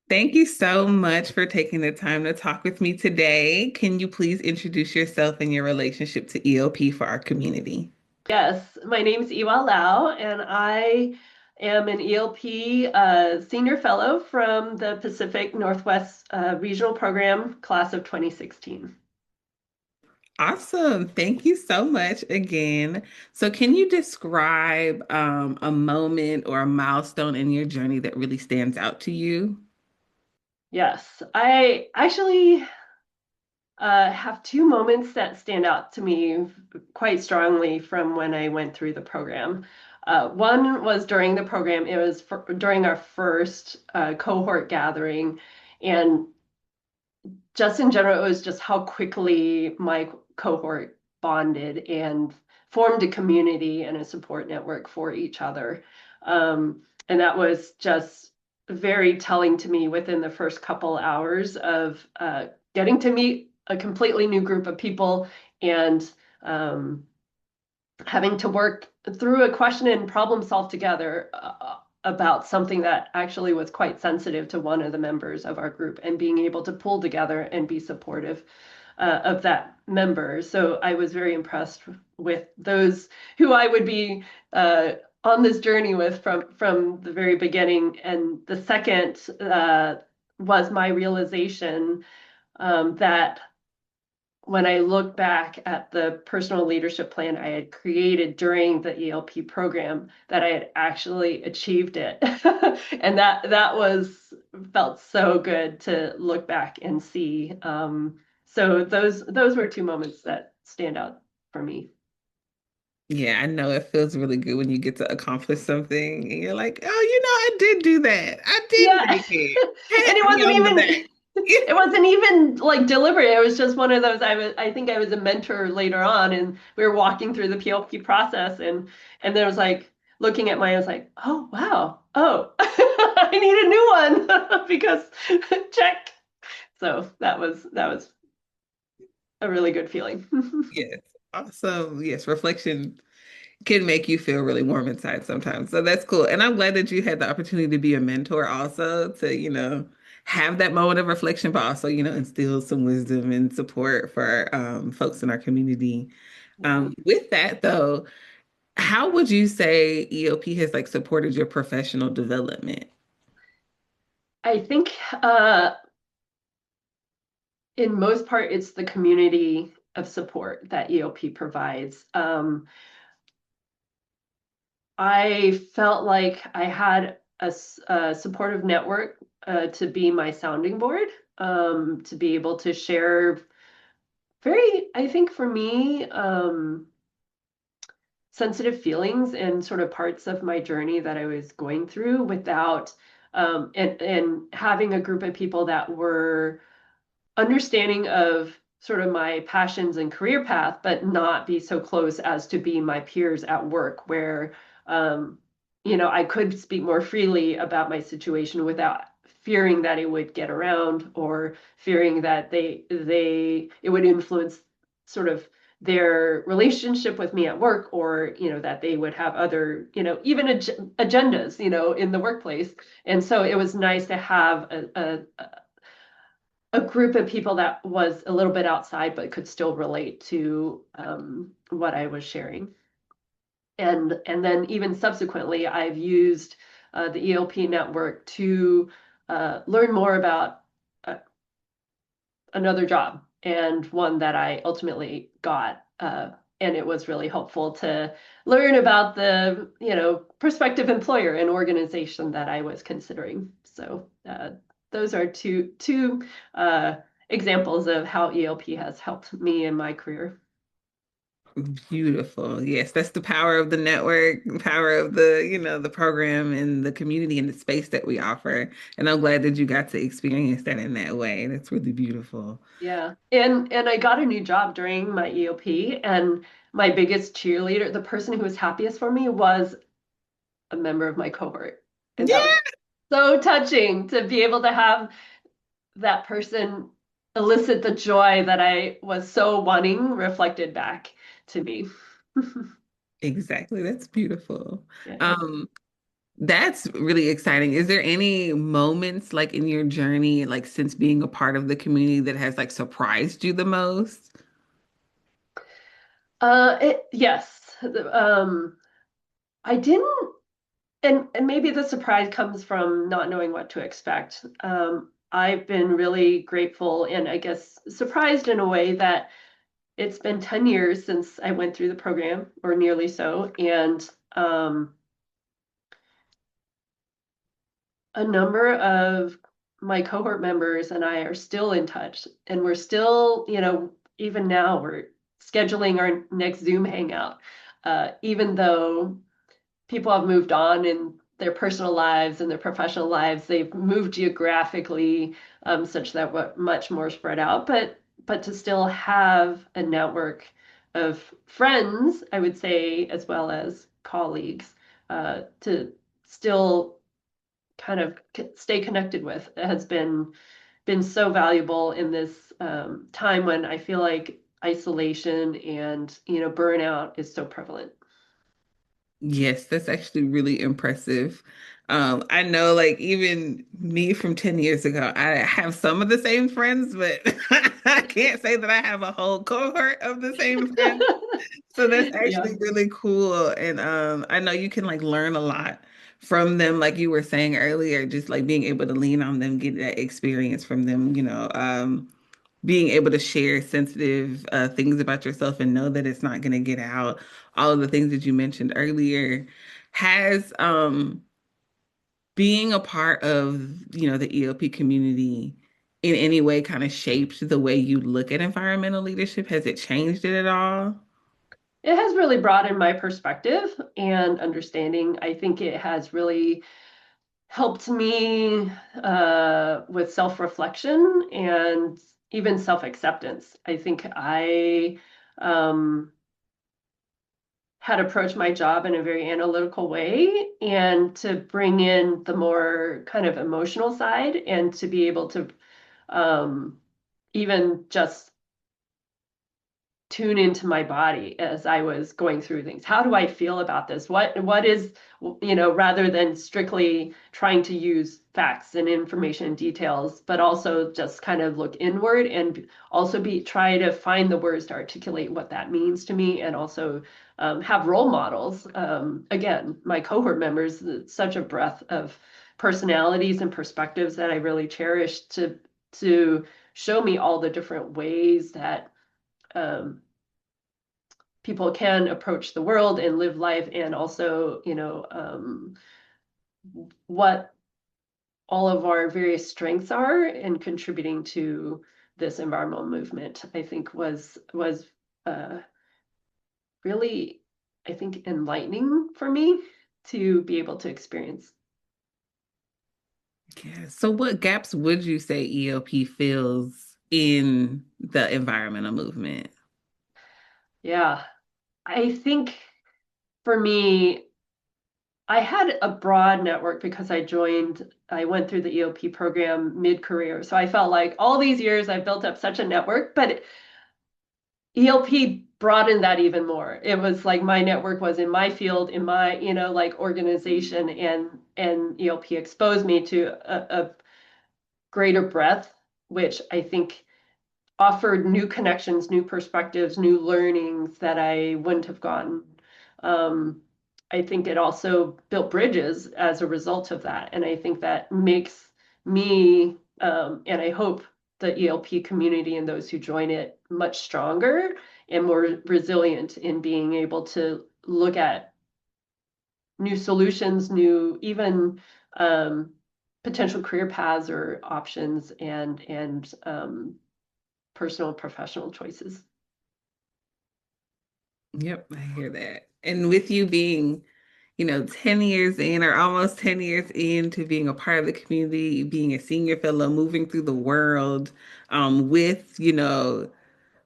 Thank you so much for taking the time to talk with me today. Can you please introduce yourself and your relationship to ELP for our community? Yes, my name's Yewah Lau, and I am an ELP senior fellow from the Pacific Northwest Regional Program, class of 2016. Awesome. Thank you so much again. So, can you describe a moment or a milestone in your journey that really stands out to you? Yes, I actually have two moments that stand out to me quite strongly from when I went through the program. One was during the program, it was during our first cohort gathering. And just in general, it was just how quickly my cohort bonded and formed a community and a support network for each other. And that was just very telling to me within the first couple hours of getting to meet a completely new group of people and um, having to work through a question and problem solve together about something that actually was quite sensitive to one of the members of our group and being able to pull together and be supportive of that member. So I was very impressed with those who I would be on this journey with from the very beginning. And the second was my realization that when I look back at the personal leadership plan I had created during the ELP program, that I had actually achieved it. And that was felt so good to look back and see. So those were two moments that stand out for me. Yeah, I know it feels really good when you get to accomplish something and you're like, oh, I did do that. I did Yeah. make it. And Pat me on the back. it wasn't even like deliberate. It was just one of those I think I was a mentor later on and we were walking through the PLP process and there was like looking at mine, I was like, oh wow. Oh, I need a new one because check. So that was a really good feeling. Yes. Awesome. Yes, reflection can make you feel really warm inside sometimes. So that's cool. And I'm glad that you had the opportunity to be a mentor also to, have that moment of reflection, but also, instill some wisdom and support for folks in our community. Yeah. With that though, how would you say EOP has like supported your professional development? I think in most part it's the community of support that ELP provides. I felt like I had a supportive network to be my sounding board, to be able to share I think for me, sensitive feelings and sort of parts of my journey that I was going through without, and having a group of people that were understanding of sort of my passions and career path, but not be so close as to be my peers at work, where um, I could speak more freely about my situation without fearing that it would get around or fearing that it would influence sort of their relationship with me at work or that they would have other even agendas in the workplace. And so it was nice to have a group of people that was a little bit outside but could still relate to what I was sharing. And then even subsequently, I've used the ELP network to learn more about uh, another job and one that I ultimately got. And it was really helpful to learn about the prospective employer and organization that I was considering. So those are two examples of how ELP has helped me in my career. Beautiful. Yes, that's the power of the network, the power of the program and the community and the space that we offer. And I'm glad that you got to experience that in that way. That's really beautiful. Yeah. And I got a new job during my EOP, and my biggest cheerleader, the person who was happiest for me, was a member of my cohort. And that was Yeah, so touching to be able to have that person elicit the joy that I was so wanting reflected back to me. exactly. That's beautiful. Yeah. Um, That's really exciting. Is there any moments like in your journey, like since being a part of the community that has like surprised you the most? Yes. I didn't, and maybe the surprise comes from not knowing what to expect. I've been really grateful and I guess surprised in a way that it's been 10 years since I went through the program, or nearly so, and a number of my cohort members and I are still in touch, and we're still, even now we're scheduling our next Zoom hangout, even though people have moved on in their personal lives and their professional lives. They've moved geographically, such that we're much more spread out, but to still have a network of friends, I would say, as well as colleagues, to still kind of stay connected with has been so valuable in this time when I feel like isolation and burnout is so prevalent. Yes, that's actually really impressive. I know like even me from 10 years ago, I have some of the same friends, but I can't say that I have a whole cohort of the same friends. So that's Yeah. actually really cool. And I know you can like learn a lot from them, like you were saying earlier, just like being able to lean on them, get that experience from them, being able to share sensitive things about yourself and know that it's not going to get out. All of the things that you mentioned earlier has being a part of, the ELP community in any way kind of shaped the way you look at environmental leadership? Has it changed it at all? It has really broadened my perspective and understanding. I think it has really helped me with self-reflection and even self-acceptance. I think I um, had approached my job in a very analytical way, and to bring in the more kind of emotional side and to be able to um, even just tune into my body as I was going through things. How do I feel about this? What is, rather than strictly trying to use facts and information and details, but also just kind of look inward and also be try to find the words to articulate what that means to me, and also have role models. Again, my cohort members, such a breadth of personalities and perspectives that I really cherish, to show me all the different ways that um, people can approach the world and live life, and also, what all of our various strengths are in contributing to this environmental movement. I think was uh, really, I think, enlightening for me to be able to experience. Yeah. So what gaps would you say ELP fills in the environmental movement? Yeah, I think for me, I had a broad network because I went through the EOP program mid-career. So I felt like all these years I built up such a network, but ELP broadened that even more. It was like my network was in my field, in my, like organization, and ELP exposed me to a greater breadth, which I think offered new connections, new perspectives, new learnings that I wouldn't have gotten. Um, I think it also built bridges as a result of that. And I think that makes me, and I hope the ELP community and those who join it, much stronger and more resilient in being able to look at new solutions, new even potential career paths or options, and personal and professional choices. Yep, I hear that. And with you being, 10 years in or almost 10 years into being a part of the community, being a senior fellow, moving through the world, with,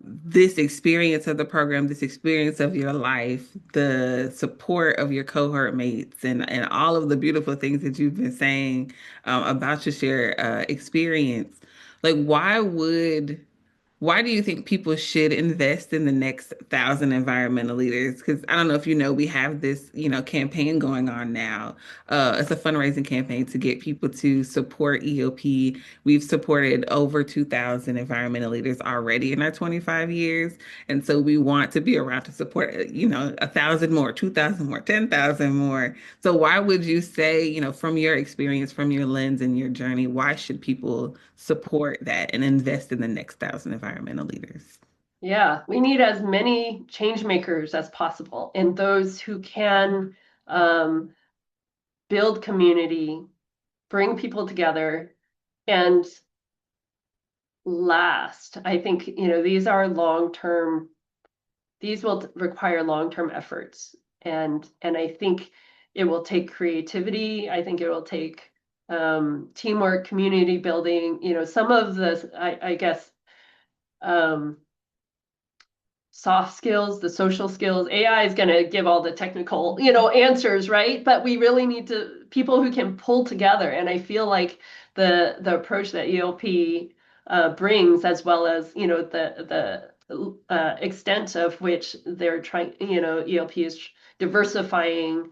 this experience of the program, this experience of your life, the support of your cohort mates, and all of the beautiful things that you've been saying about your share experience. Like, why would why do you think people should invest in the next 1,000 environmental leaders? Because I don't know if you know, we have this, campaign going on now. It's a fundraising campaign to get people to support EOP. We've supported over 2,000 environmental leaders already in our 25 years. And so we want to be around to support, 1,000 more, 2,000 more, 10,000 more. So why would you say, from your experience, from your lens and your journey, why should people support that and invest in the next 1,000 environmental leaders? Yeah, we need as many change makers as possible and those who can um, build community, bring people together, and last. I think, these are long-term, these will require long-term efforts. And I think it will take creativity. I think it will take teamwork, community building, some of the, I guess, um, soft skills, the social skills. AI is going to give all the technical, answers, right? But we really need to people who can pull together. And I feel like the approach that ELP brings, as well as the extent of which they're trying, ELP is diversifying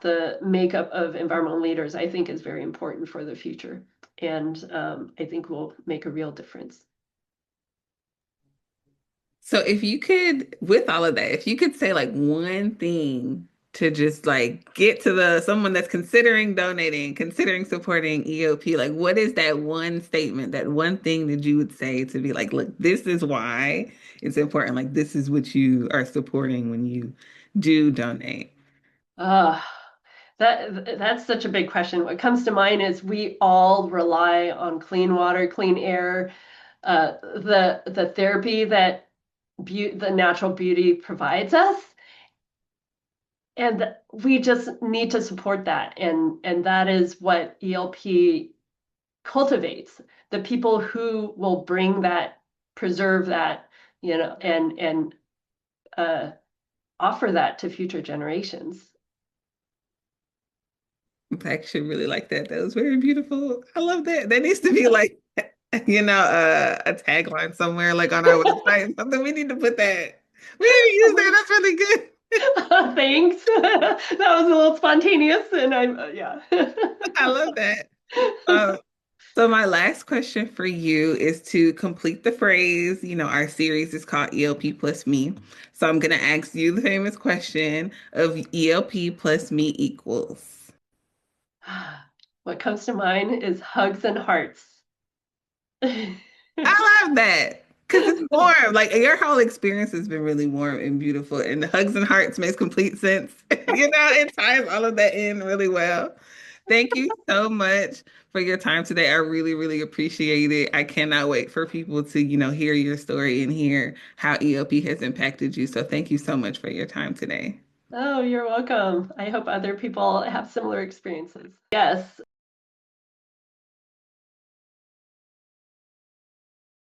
the makeup of environmental leaders, I think is very important for the future, and I think will make a real difference. So if you could, with all of that, if you could say like one thing to just like get to the someone that's considering donating, considering supporting EOP, like what is that one statement, that one thing that you would say to be like, look, this is why it's important. Like this is what you are supporting when you do donate. Uh, that's such a big question. What comes to mind is we all rely on clean water, clean air, the therapy that the natural beauty provides us, and we just need to support that. And that is what ELP cultivates. The people who will bring that, preserve that, and uh, offer that to future generations. I actually really like that. That was very beautiful. I love that. That needs to be like, a tagline somewhere, like on our website. Something we need to put that. We need to use that. That's really good. Thanks. That was a little spontaneous, and I'm yeah. I love that. Uh, so my last question for you is to complete the phrase. Our series is called ELP plus me. So I'm gonna ask you the famous question of ELP plus me equals. What comes to mind is hugs and hearts. I love that because it's warm. Like your whole experience has been really warm and beautiful, and the hugs and hearts makes complete sense. It ties all of that in really well. Thank you so much for your time today. I really, really appreciate it. I cannot wait for people to, hear your story and hear how EOP has impacted you. So thank you so much for your time today. Oh, you're welcome. I hope other people have similar experiences. Yes.